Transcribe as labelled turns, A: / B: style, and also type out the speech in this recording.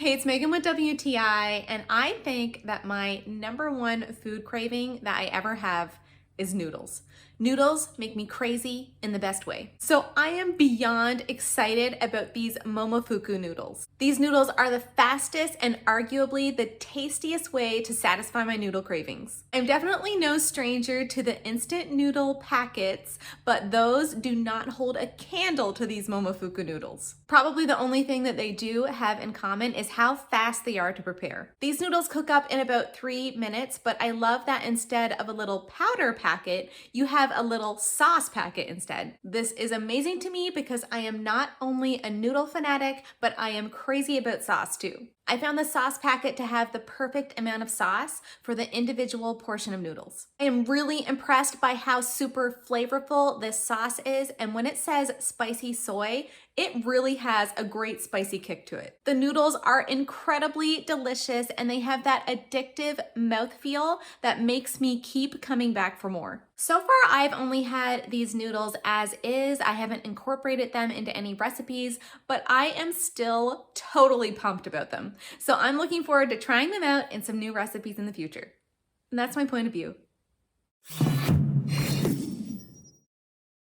A: Hey, it's Megan with WTI, and I think that my number one food craving that I ever have is noodles. Noodles make me crazy in the best way. So I am beyond excited about these Momofuku noodles. These noodles are the fastest and arguably the tastiest way to satisfy my noodle cravings. I'm definitely no stranger to the instant noodle packets, but those do not hold a candle to these Momofuku noodles. Probably the only thing that they do have in common is how fast they are to prepare. These noodles cook up in about 3 minutes, but I love that instead of a little powder packet, you have a little sauce packet instead. This is amazing to me because I am not only a noodle fanatic, but I am crazy about sauce too. I found the sauce packet to have the perfect amount of sauce for the individual portion of noodles. I am really impressed by how super flavorful this sauce is, and when it says spicy soy, it really has a great spicy kick to it. The noodles are incredibly delicious and they have that addictive mouthfeel that makes me keep coming back for more. So far, I've only had these noodles as is. I haven't incorporated them into any recipes, but I am still totally pumped about them. So I'm looking forward to trying them out in some new recipes in the future. And that's my point of view.